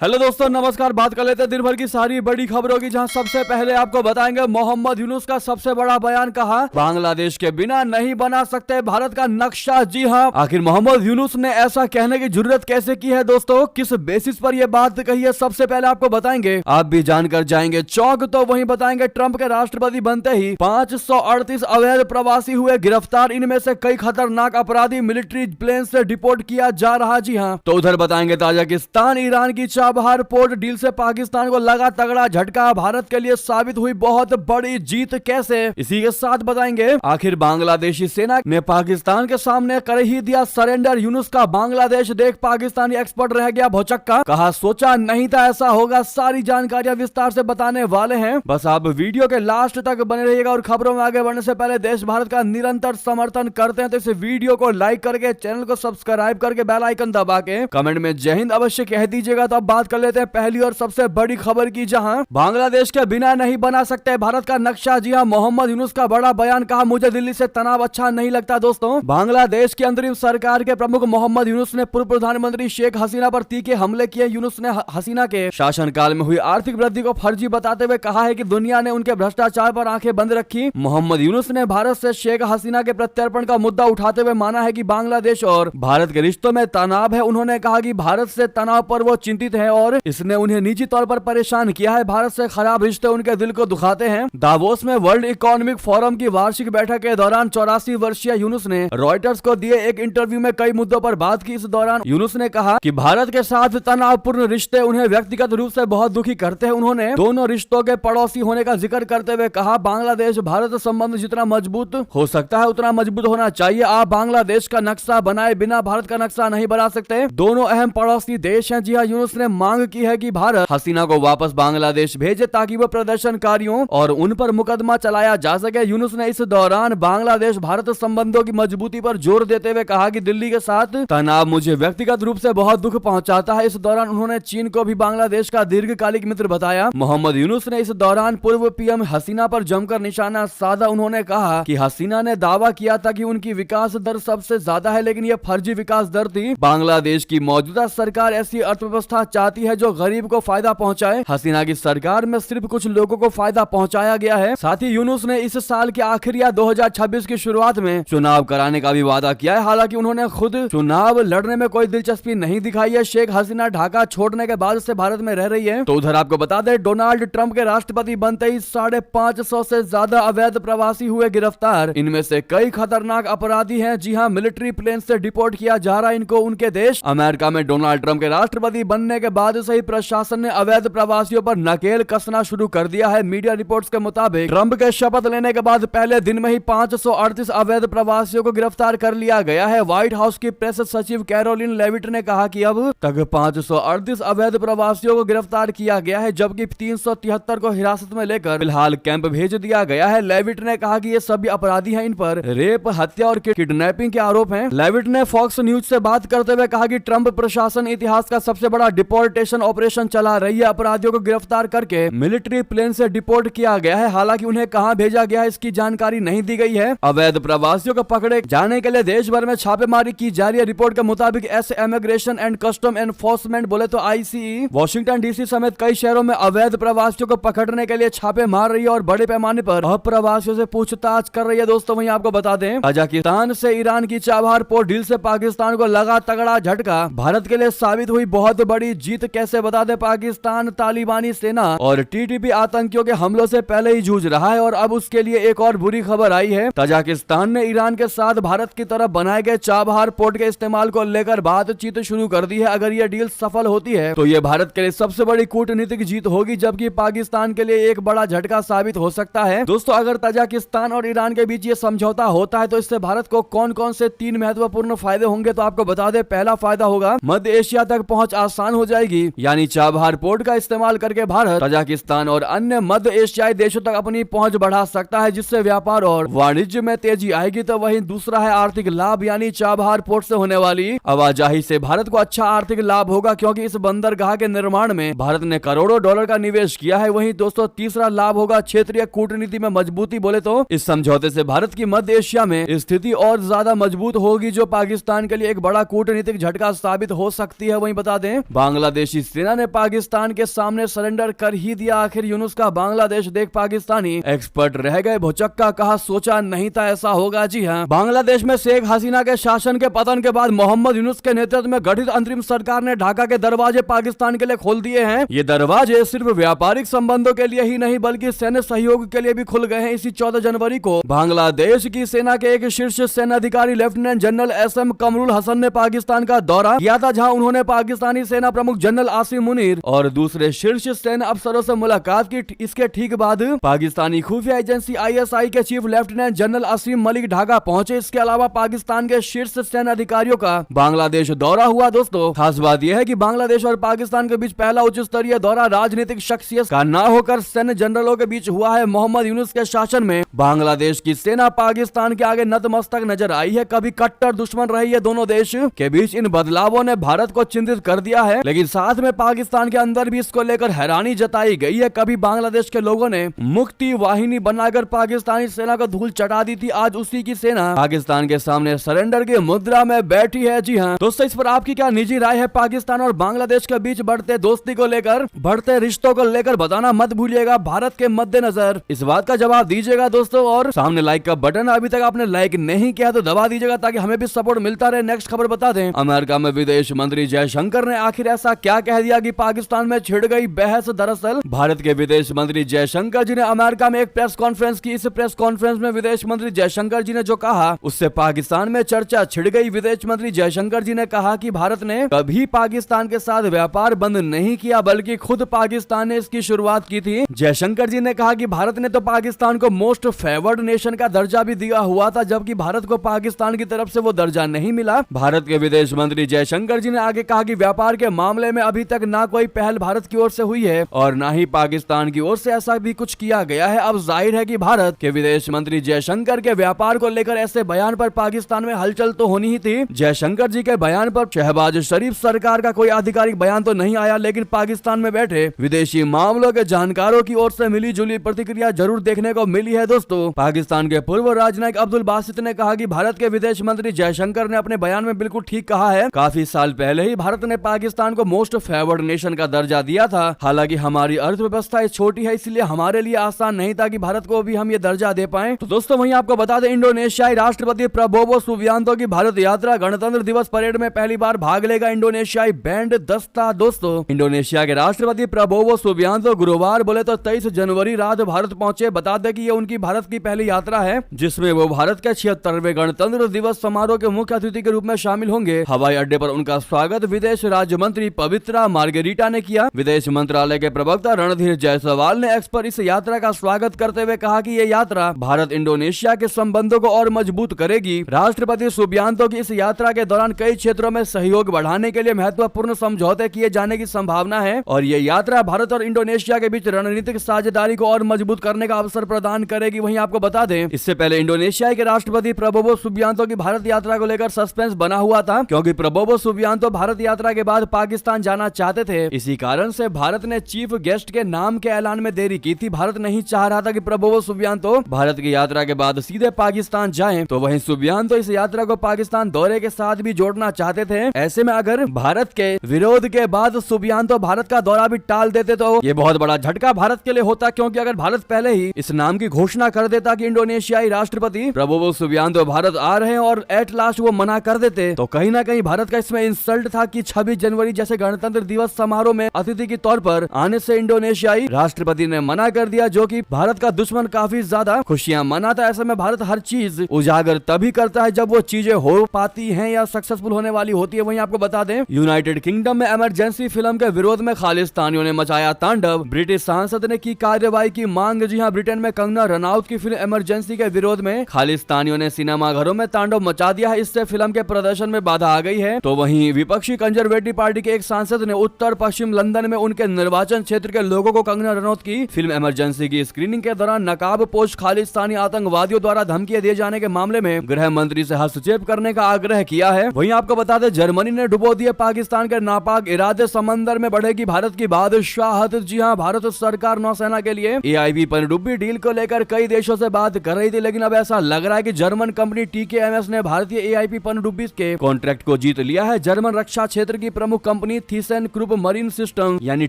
Hello दोस्तों, नमस्कार। बात कर लेते हैं दिन भर की सारी बड़ी खबरों की, जहां सबसे पहले आपको बताएंगे मोहम्मद यूनुस का सबसे बड़ा बयान। कहा बांग्लादेश के बिना नहीं बना सकते भारत का नक्शा। जी हां, आखिर मोहम्मद यूनुस ने ऐसा कहने की जरूरत कैसे की है दोस्तों, किस बेसिस पर यह बात कही है, सबसे पहले आपको बताएंगे। आप भी जानकर जाएंगे चौंक। तो वहीं बताएंगे ट्रंप के राष्ट्रपति बनते ही 538 अवैध प्रवासी हुए गिरफ्तार। इनमें से कई खतरनाक अपराधी मिलिट्री प्लेन से डिपोर्ट किया जा रहा। जी हाँ, तो उधर बताएंगे ताजिकिस्तान ईरान की चाबहार पोर्ट डील से पाकिस्तान को लगा तगड़ा झटका। भारत के लिए साबित हुई बहुत बड़ी जीत कैसे। इसी के साथ बताएंगे आखिर बांग्लादेशी सेना ने पाकिस्तान के सामने कर ही दिया सरेंडर। यूनुस का बांग्लादेश देख पाकिस्तानी एक्सपर्ट रह गया भौचक्का। कहा सोचा नहीं था ऐसा होगा। सारी जानकारियां विस्तार से बताने वाले हैं, बस आप वीडियो के लास्ट तक बने रहिएगा। और खबरों में आगे बढ़ने से पहले देश भारत का निरंतर समर्थन करते हैं तो इस वीडियो को लाइक करके, चैनल को सब्सक्राइब करके, बेल आइकन दबा के कमेंट में जय हिंद अवश्य कह दीजिएगा। तो अब बात कर लेते हैं पहली और सबसे बड़ी खबर की, जहां बांग्लादेश के बिना नहीं बना सकते भारत का नक्शा। जी हां, मोहम्मद यूनुस का बड़ा बयान। कहा मुझे दिल्ली से तनाव अच्छा नहीं लगता। दोस्तों, बांग्लादेश की अंतरिम सरकार के प्रमुख मोहम्मद यूनुस ने पूर्व प्रधानमंत्री शेख हसीना पर तीखे हमले किए। यूनुस ने हसीना के शासनकाल में हुई आर्थिक वृद्धि को फर्जी बताते हुए कहा है कि दुनिया ने उनके भ्रष्टाचार पर आंखें बंद रखी। मोहम्मद यूनुस ने भारत से शेख हसीना के प्रत्यर्पण का मुद्दा उठाते हुए माना है कि बांग्लादेश और भारत के रिश्तों में तनाव है। उन्होंने कहा कि भारत से तनाव पर वो चिंतित है और इसने उन्हें निजी तौर पर परेशान किया है। भारत से खराब रिश्ते उनके दिल को दुखाते हैं। दावोस में वर्ल्ड इकोनॉमिक फोरम की वार्षिक बैठक के दौरान 84 वर्षीय यूनुस ने रॉयटर्स को दिए एक इंटरव्यू में कई मुद्दों पर बात की। इस दौरान यूनुस ने कहा कि भारत के साथ तनावपूर्ण रिश्ते उन्हें व्यक्तिगत रूप से बहुत दुखी करते हैं। उन्होंने दोनों रिश्तों के पड़ोसी होने का जिक्र करते हुए कहा बांग्लादेश भारत संबंध जितना मजबूत हो सकता है उतना मजबूत होना चाहिए। आप बांग्लादेश का नक्शा बनाए बिना भारत का नक्शा नहीं बना सकते। दोनों अहम पड़ोसी देश हैं। जी हाँ, यूनुस ने मांग की है कि भारत हसीना को वापस बांग्लादेश भेजे ताकि वो प्रदर्शनकारियों और उन पर मुकदमा चलाया जा सके। यूनुस ने इस दौरान बांग्लादेश भारत संबंधों की मजबूती पर जोर देते हुए कहा कि दिल्ली के साथ तनाव मुझे व्यक्तिगत रूप से बहुत दुख पहुंचाता है। इस दौरान उन्होंने चीन को भी बांग्लादेश का दीर्घकालिक मित्र बताया। मोहम्मद यूनुस ने इस दौरान पूर्व पीएम हसीना पर जमकर निशाना साधा। उन्होंने कहा कि हसीना ने दावा किया था कि उनकी विकास दर सबसे ज्यादा है, लेकिन यह फर्जी विकास दर थी। बांग्लादेश की मौजूदा सरकार ऐसी अर्थव्यवस्था चाहती है जो गरीब को फायदा पहुंचाए। हसीना की सरकार में सिर्फ कुछ लोगों को फायदा पहुंचाया गया है। साथ ही यूनुस ने इस साल के आखिर या 2026 की शुरुआत में चुनाव कराने का भी वादा किया है। हालांकि उन्होंने खुद चुनाव लड़ने में कोई दिलचस्पी नहीं दिखाई है। शेख हसीना ढाका छोड़ने के बाद से भारत में रह रही है। तो उधर आपको बता दें डोनाल्ड ट्रंप के राष्ट्रपति बनते ही 550 से ज्यादा अवैध प्रवासी हुए गिरफ्तार। इनमें से कई खतरनाक अपराधी हैं। जी हाँ, मिलिट्री प्लेन से डिपोर्ट किया जा रहा है इनको उनके देश। अमेरिका में डोनाल्ड ट्रंप के राष्ट्रपति बनने के बाद से ही प्रशासन ने अवैध प्रवासियों पर नकेल कसना शुरू कर दिया है। मीडिया रिपोर्ट्स के मुताबिक ट्रंप के शपथ लेने के बाद पहले दिन में ही 538 अवैध प्रवासियों को गिरफ्तार कर लिया गया है। व्हाइट हाउस की प्रेस सचिव कैरोलिन लेविट ने कहा कि अब तक 538 अवैध प्रवासियों को गिरफ्तार किया गया है, जबकि 373 को हिरासत में लेकर फिलहाल कैंप भेज दिया गया है। लेविट ने कहा कि ये सभी अपराधी हैं। इन पर रेप, हत्या और किडनैपिंग के आरोप हैं। लेविट ने फॉक्स न्यूज से बात करते हुए कहा कि ट्रंप प्रशासन इतिहास का सबसे बड़ा डिपोर्टेशन ऑपरेशन चला रही है। अपराधियों को गिरफ्तार करके मिलिट्री प्लेन से डिपोर्ट किया गया है। हालांकि उन्हें कहां भेजा गया है इसकी जानकारी नहीं दी गई है। अवैध प्रवासियों को पकड़े जाने के लिए देश भर में छापेमारी की जा रही है। रिपोर्ट के मुताबिक इमिग्रेशन एंड कस्टम एनफोर्समेंट बोले तो आईसीई वाशिंगटन डीसी समेत कई शहरों में अवैध प्रवासियों को पकड़ने के लिए छापे मार रही है और बड़े पैमाने पर अप्रवासियों से पूछताछ कर रही है। दोस्तों, वहीं आपको बता दें ताजिकिस्तान से ईरान की चाबहार पोर्ट डील से पाकिस्तान को लगा तगड़ा झटका। भारत के लिए साबित हुई बहुत बड़ी जीत कैसे, बता दें पाकिस्तान तालिबानी सेना और टीटीपी आतंकियों के हमलों से पहले ही जूझ रहा है और अब उसके लिए एक और बुरी खबर आई है। ताजिकिस्तान ने ईरान के साथ भारत की तरफ बनाए गए चाबहार पोर्ट के इस्तेमाल को लेकर बातचीत शुरू कर दी है। अगर यह डील सफल होती है तो यह भारत के लिए सबसे बड़ी कूटनीतिक जीत होगी, जबकि पाकिस्तान के लिए एक बड़ा झटका साबित हो सकता है। दोस्तों, अगर ताजिकिस्तान और ईरान के बीच ये समझौता होता है तो इससे भारत को कौन कौन से 3 महत्वपूर्ण फायदे होंगे, तो आपको बता दें पहला फायदा होगा मध्य एशिया तक पहुंच आसान हो जाएगी। यानी चाबहार पोर्ट का इस्तेमाल करके भारत ताजिकिस्तान और अन्य मध्य एशियाई देशों तक अपनी पहुंच बढ़ा सकता है, जिससे व्यापार और वाणिज्य में तेजी आएगी। तो वहीं दूसरा है आर्थिक लाभ, यानी चाबहार पोर्ट से होने वाली आवाजाही से भारत को अच्छा आर्थिक लाभ होगा, क्योंकि इस बंदरगाह के निर्माण में भारत ने करोड़ों डॉलर का निवेश किया है। वहीं दोस्तों तीसरा लाभ होगा क्षेत्रीय कूटनीति में मजबूती। बोले तो इस समझौते से भारत की मध्य एशिया में स्थिति और ज्यादा मजबूत होगी, जो पाकिस्तान के लिए एक बड़ा कूटनीतिक झटका साबित हो सकती है। वहीं बता दें बांग्लादेश बांग्लादेशी सेना ने पाकिस्तान के सामने सरेंडर कर ही दिया। आखिर यूनुस का बांग्लादेश देख पाकिस्तानी एक्सपर्ट रह गए भुचक्का, कहा सोचा नहीं था ऐसा होगा। जी हाँ, बांग्लादेश में शेख हसीना के शासन के पतन के बाद मोहम्मद यूनुस के नेतृत्व में गठित अंतरिम सरकार ने ढाका के दरवाजे पाकिस्तान के लिए खोल दिए हैं। ये दरवाजे सिर्फ व्यापारिक संबंधों के लिए ही नहीं बल्कि सैन्य सहयोग के लिए भी खुल गए हैं। इसी 14 जनवरी को बांग्लादेश की सेना के एक शीर्ष सैन्य अधिकारी lieutenant general SM Kamrul Hasan ने पाकिस्तान का दौरा किया था, जहां उन्होंने पाकिस्तानी सेना प्रमुख जनरल आसिम मुनीर और दूसरे शीर्ष सैन्य अफसरों से मुलाकात की। इसके ठीक बाद पाकिस्तानी खुफिया एजेंसी ISI के चीफ लेफ्टिनेंट जनरल असीम मलिक ढाका पहुंचे। इसके अलावा पाकिस्तान के शीर्ष सैन्य अधिकारियों का बांग्लादेश दौरा हुआ। दोस्तों, खास बात यह है कि बांग्लादेश और पाकिस्तान के बीच पहला उच्च स्तरीय दौरा राजनीतिक शख्सियत का न होकर सैन्य जनरलों के बीच हुआ है। मोहम्मद यूनुस के शासन में बांग्लादेश की सेना पाकिस्तान के आगे नतमस्तक नजर आई है। कभी कट्टर दुश्मन रही है दोनों देश के बीच। इन बदलावों ने भारत को चिंतित कर दिया है, लेकिन साथ में पाकिस्तान के अंदर भी इसको लेकर हैरानी जताई गई है। कभी बांग्लादेश के लोगों ने मुक्ति वाहिनी बनाकर पाकिस्तानी सेना को धूल चटा दी थी, आज उसी की सेना पाकिस्तान के सामने सरेंडर की मुद्रा में बैठी है। जी हाँ दोस्तों, इस पर आपकी क्या निजी राय है? पाकिस्तान और बांग्लादेश के बीच बढ़ते दोस्ती को लेकर, बढ़ते रिश्तों को लेकर बताना मत भूलिएगा भारत के मद्देनजर। इस बात का जवाब दीजिएगा दोस्तों, और सामने लाइक का बटन अभी तक आपने लाइक नहीं किया तो दबा दीजिएगा ताकि हमें भी सपोर्ट मिलता रहे। नेक्स्ट खबर बता दें, अमेरिका में विदेश मंत्री जयशंकर ने आखिर ऐसा क्या कह दिया कि पाकिस्तान में छिड़ गई बहस। दरअसल भारत के विदेश मंत्री जयशंकर जी ने अमेरिका में एक प्रेस कॉन्फ्रेंस की। इस प्रेस कॉन्फ्रेंस में विदेश मंत्री जयशंकर जी ने जो कहा उससे पाकिस्तान में चर्चा छिड़ गई। विदेश मंत्री जयशंकर जी ने कहा कि भारत ने कभी पाकिस्तान के साथ व्यापार बंद नहीं किया, बल्कि खुद पाकिस्तान ने इसकी शुरुआत की थी। जयशंकर जी ने कहा कि भारत ने तो पाकिस्तान को मोस्ट फेवर्ड नेशन का दर्जा भी दिया हुआ था, जबकि भारत को पाकिस्तान की तरफ से वो दर्जा नहीं मिला। भारत के विदेश मंत्री जयशंकर जी ने आगे कहा कि व्यापार के मामले में अभी तक ना कोई पहल भारत की ओर से हुई है और ना ही पाकिस्तान की ओर से ऐसा भी कुछ किया गया है। अब जाहिर है कि भारत के विदेश मंत्री जयशंकर के व्यापार को लेकर ऐसे बयान पर पाकिस्तान में हलचल तो होनी ही थी। जयशंकर जी के बयान पर शहबाज शरीफ सरकार का कोई आधिकारिक बयान तो नहीं आया, लेकिन पाकिस्तान में बैठे विदेशी मामलों के जानकारों की ओर से मिली जुली प्रतिक्रिया जरूर देखने को मिली है। दोस्तों, पाकिस्तान के पूर्व राजनयिक अब्दुल बासित ने कहा कि भारत के विदेश मंत्री जयशंकर ने अपने बयान में बिल्कुल ठीक कहा है। काफी साल पहले ही भारत ने पाकिस्तान को मोस्ट फेवर्ड नेशन का दर्जा दिया था। हालांकि हमारी अर्थव्यवस्था छोटी है, इसलिए हमारे लिए आसान नहीं था कि भारत को भी हम ये दर्जा दे पाए। तो दोस्तों, वहीं आपको बता दें, इंडोनेशियाई राष्ट्रपति प्रबोवो सुबियांतो की भारत यात्रा गणतंत्र दिवस परेड में पहली बार भाग लेगा इंडोनेशियाई बैंड दस्ता। दोस्तों, इंडोनेशिया के राष्ट्रपति प्रबोवो सुबियांतो गुरुवार बोले तो 23 जनवरी रात भारत पहुंचे। बता दें कि ये उनकी भारत की पहली यात्रा है, जिसमें वो भारत के 76वें गणतंत्र दिवस समारोह के मुख्य अतिथि के रूप में शामिल होंगे। हवाई अड्डे पर उनका स्वागत विदेश राज्य मंत्री पवित्रा मार्गेरिटा ने किया। विदेश मंत्रालय के प्रवक्ता रणधीर जायसवाल ने एक्स पर इस यात्रा का स्वागत करते हुए कहा कि ये यात्रा भारत इंडोनेशिया के संबंधों को और मजबूत करेगी। राष्ट्रपति सुबियांतो की इस यात्रा के दौरान कई क्षेत्रों में सहयोग बढ़ाने के लिए महत्वपूर्ण समझौते किए जाने की संभावना है और ये यात्रा भारत और इंडोनेशिया के बीच रणनीतिक साझेदारी को और मजबूत करने का अवसर प्रदान करेगी। वहीं आपको बता दें, इससे पहले इंडोनेशिया के राष्ट्रपति प्रबोवो सुबियांतो की भारत यात्रा को लेकर सस्पेंस बना हुआ था, क्योंकि प्रबोवो सुबियांतो भारत यात्रा के बाद पाकिस्तान जाना चाहते थे। इसी कारण से भारत ने चीफ गेस्ट के नाम के ऐलान में देरी की थी। भारत नहीं चाह रहा था कि प्रबोवो सुबियांतो भारत की यात्रा के बाद सीधे पाकिस्तान जाएं, तो वहीं सुबियांतो इस यात्रा को पाकिस्तान दौरे के साथ भी जोड़ना चाहते थे। ऐसे में अगर भारत के विरोध के बाद सुबियांतो भारत का दौरा भी टाल देते तो ये बहुत बड़ा झटका भारत के लिए होता, क्योंकि अगर भारत पहले ही इस नाम की घोषणा कर देता कि इंडोनेशियाई राष्ट्रपति प्रबोवो सुबियांतो भारत आ रहे हैं और एट लास्ट वो मना कर देते, तो कहीं ना कहीं भारत का इसमें इंसल्ट था कि 26 जनवरी जैसे गणतंत्र दिवस समारोह में अतिथि के तौर पर आने से इंडोनेशियाई राष्ट्रपति ने मना कर दिया, जो कि भारत का दुश्मन काफी ज्यादा खुशियां मनाता है। ऐसे में भारत हर चीज उजागर तभी करता है जब वो चीजें हो पाती हैं या सक्सेसफुल होने वाली होती है। वहीं आपको बता दें, यूनाइटेड किंगडम में इमरजेंसी फिल्म के विरोध में खालिस्तानियों ने मचाया तांडव। ब्रिटिश सांसद ने की कार्रवाई की मांग। जी हां, ब्रिटेन में कंगना रनौत की फिल्म इमरजेंसी के विरोध में खालिस्तानियों ने सिनेमा घरों में तांडव मचा दिया है। इससे फिल्म के प्रदर्शन में बाधा आ गई है। तो वहीं विपक्षी कंजर्वेटिव पार्टी के एक सांसद ने उत्तर पश्चिम लंदन में उनके निर्वाचन क्षेत्र के लोगों को कंगना रनौत की फिल्म इमरजेंसी की स्क्रीनिंग के दौरान नकाब पोश खालिस्तानी आतंकवादियों द्वारा धमकियां दिए जाने के मामले में गृह मंत्री से हस्तक्षेप करने का आग्रह किया है। वहीं आपको बता दें, जर्मनी ने डुबो दिए पाकिस्तान के नापाक इरादे, समंदर में बढ़ेगी भारत की बादशाहत। जी हां, भारत सरकार नौसेना के लिए AIP पनडुब्बी डील को लेकर कई देशों से बात कर रही थी, लेकिन अब ऐसा लग रहा है कि जर्मन कंपनी TKMS ने भारतीय AIP पनडुब्बी के कॉन्ट्रैक्ट को जीत लिया है। जर्मन रक्षा क्षेत्र की प्रमुख company company Thyssen group marine system यानी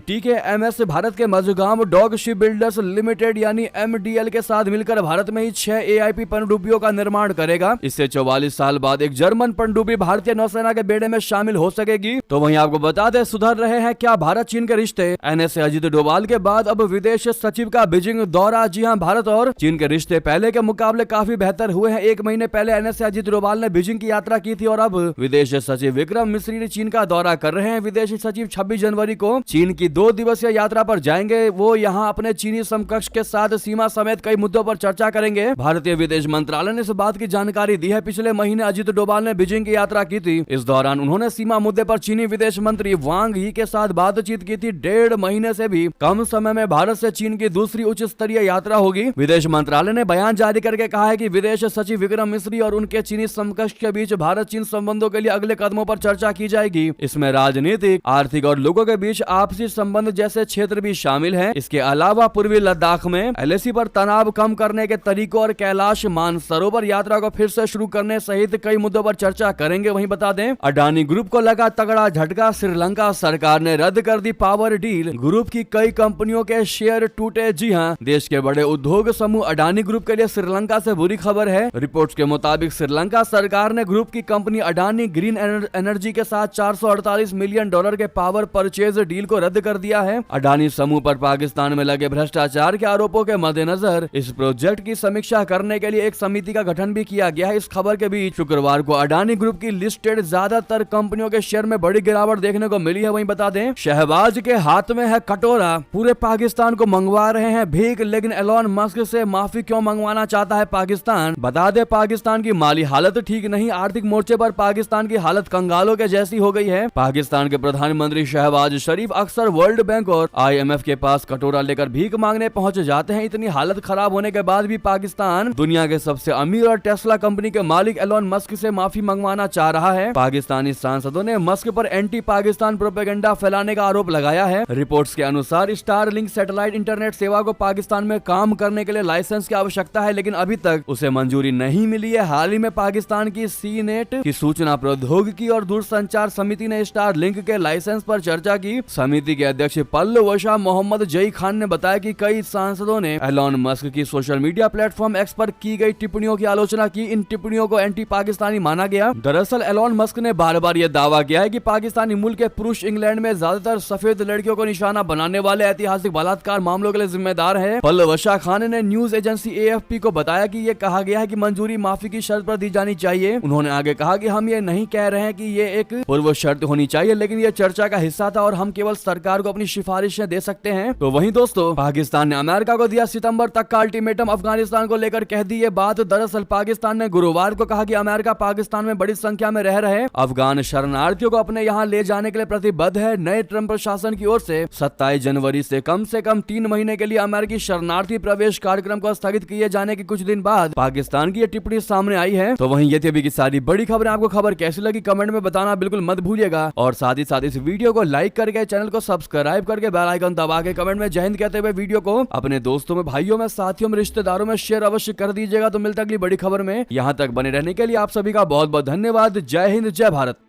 TKMS भारत के Mazagon dock shipbuilders limited यानी MDL के साथ मिलकर भारत में ही 6 AIP पनडुब्बियों का निर्माण करेगा। इससे 44 साल बाद एक जर्मन पनडुब्बी भारतीय नौसेना के बेड़े में शामिल हो सकेगी। तो वहीं आपको बता दें, सुधर रहे हैं क्या भारत चीन के रिश्ते। NSA अजित डोभाल के बाद अब विदेश सचिव का बीजिंग दौरा। जी हां, भारत और चीन के रिश्ते पहले के मुकाबले काफी बेहतर हुए हैं। 1 महीने पहले NSA अजित डोभाल ने बीजिंग की यात्रा की थी और अब विदेश सचिव विक्रम मिश्री चीन का दौरा कर रहे हैं। विदेश सचिव 26 जनवरी को चीन की 2 दिवसीय यात्रा पर जाएंगे। वो यहां अपने चीनी समकक्ष के साथ सीमा समेत कई मुद्दों पर चर्चा करेंगे। भारतीय विदेश मंत्रालय ने इस बात की जानकारी दी है। पिछले महीने अजित डोभाल ने बीजिंग की यात्रा की थी। इस दौरान उन्होंने सीमा मुद्दे पर चीनी विदेश मंत्री वांग ही के साथ बातचीत की थी। 1.5 महीने से भी कम समय में भारत से चीन की दूसरी उच्च स्तरीय यात्रा होगी। विदेश मंत्रालय ने बयान जारी करके कहा है कि विदेश सचिव विक्रम मिश्री और उनके चीनी समकक्ष के बीच भारत चीन संबंधों के लिए अगले कदमों पर चर्चा की जाएगी। इसमें राजनीतिक, आर्थिक और लोगों के बीच आपसी संबंध जैसे क्षेत्र भी शामिल हैं। इसके अलावा पूर्वी लद्दाख में LAC पर तनाव कम करने के तरीकों और कैलाश मानसरोवर यात्रा को फिर से शुरू करने सहित कई मुद्दों पर चर्चा करेंगे। वहीं बता दें, अडानी ग्रुप को लगा तगड़ा झटका। श्रीलंका सरकार ने रद्द कर दी पावर डील। ग्रुप की कई कंपनियों के शेयर टूटे। जी हां, देश के बड़े उद्योग समूह अडानी ग्रुप के लिए श्रीलंका से बुरी खबर है। रिपोर्ट्स के मुताबिक श्रीलंका सरकार ने ग्रुप की कंपनी अडानी ग्रीन एनर्जी के साथ $448 मिलियन के पावर परचेज डील को रद्द कर दिया है। अडानी समूह पर पाकिस्तान में लगे भ्रष्टाचार के आरोपों के मद्देनजर इस प्रोजेक्ट की समीक्षा करने के लिए एक समिति का गठन भी किया गया है। इस खबर के बीच शुक्रवार को अडानी ग्रुप की लिस्टेड ज्यादातर कंपनियों के शेयर में बड़ी गिरावट देखने को मिली है। वहीं बता दें, शहबाज के हाथ में है कटोरा। पूरे पाकिस्तान को मंगवा रहे हैं भीख, लेकिन एलोन मस्क से माफी क्यों मंगवाना चाहता है पाकिस्तान। बता दें, पाकिस्तान की माली हालत ठीक नहीं। आर्थिक मोर्चे पर पाकिस्तान की हालत कंगालों के जैसी हो गई है। पाकिस्तान के प्रधानमंत्री शहबाज शरीफ अक्सर वर्ल्ड बैंक और IMF के पास कटोरा लेकर भीख मांगने पहुंच जाते हैं। इतनी हालत खराब होने के बाद भी पाकिस्तान दुनिया के सबसे अमीर और टेस्ला कंपनी के मालिक एलोन मस्क से माफी मंगवाना चाह रहा है। पाकिस्तानी सांसदों ने मस्क पर एंटी पाकिस्तान प्रोपेगेंडा फैलाने का आरोप लगाया है। रिपोर्ट्स के अनुसार स्टारलिंक सैटेलाइट इंटरनेट सेवा को पाकिस्तान में काम करने के लिए लाइसेंस की आवश्यकता है, लेकिन अभी तक उसे मंजूरी नहीं मिली है। हाल ही में पाकिस्तान की सीनेट की सूचना प्रौद्योगिकी और दूरसंचार समिति ने स्टारलिंक के लाइसेंस पर चर्चा की। समिति के अध्यक्ष पल्लवशा मोहम्मद जई खान ने बताया कि कई सांसदों ने एलोन मस्क की सोशल मीडिया प्लेटफॉर्म एक्स पर की गई टिप्पणियों की आलोचना की। इन टिप्पणियों को एंटी पाकिस्तानी माना गया। दरअसल एलोन मस्क ने बार बार यह दावा किया है कि पाकिस्तानी मुल्क के पुरुष इंग्लैंड में ज्यादातर सफेद लड़कियों को निशाना बनाने वाले ऐतिहासिक बलात्कार मामलों के लिए जिम्मेदार है। पल्लवशा खान ने न्यूज एजेंसी AFP को बताया कि ये कहा गया है कि मंजूरी माफी की शर्त पर दी जानी चाहिए। उन्होंने आगे कहा कि हम ये नहीं कह रहे हैं कि ये एक पूर्व शर्त होनी चाहिए, लेकिन ये चर्चा का हिस्सा था और हम केवल सरकार को अपनी सिफारिशें दे सकते हैं। तो वहीं दोस्तों, पाकिस्तान ने अमेरिका को दिया सितंबर तक का अल्टीमेटम। अफगानिस्तान को लेकर कह दी ये बात। दरअसल पाकिस्तान ने गुरुवार को कहा कि अमेरिका पाकिस्तान में बड़ी संख्या में रह रहे अफगान शरणार्थियों को अपने यहाँ ले जाने के लिए प्रतिबद्ध है। नए ट्रंप प्रशासन की ओर से 27 जनवरी से कम 3 महीने के लिए अमेरिकी शरणार्थी प्रवेश कार्यक्रम को स्थगित किए जाने के कुछ दिन बाद पाकिस्तान की ये टिप्पणी सामने आई है। तो वहीं ये थी अभी की सारी बड़ी खबरें। आपको खबर कैसी लगी कमेंट में बताना बिल्कुल मत भूलिएगा, और साथ ही साथ इस वीडियो को लाइक करके चैनल को सब्सक्राइब करके बेल आइकन दबा के कमेंट में जय हिंद कहते हुए वीडियो को अपने दोस्तों में, भाइयों में, साथियों में, रिश्तेदारों में शेयर अवश्य कर दीजिएगा। तो मिलता अगली बड़ी खबर में। यहाँ तक बने रहने के लिए आप सभी का बहुत बहुत धन्यवाद। जय हिंद, जय भारत।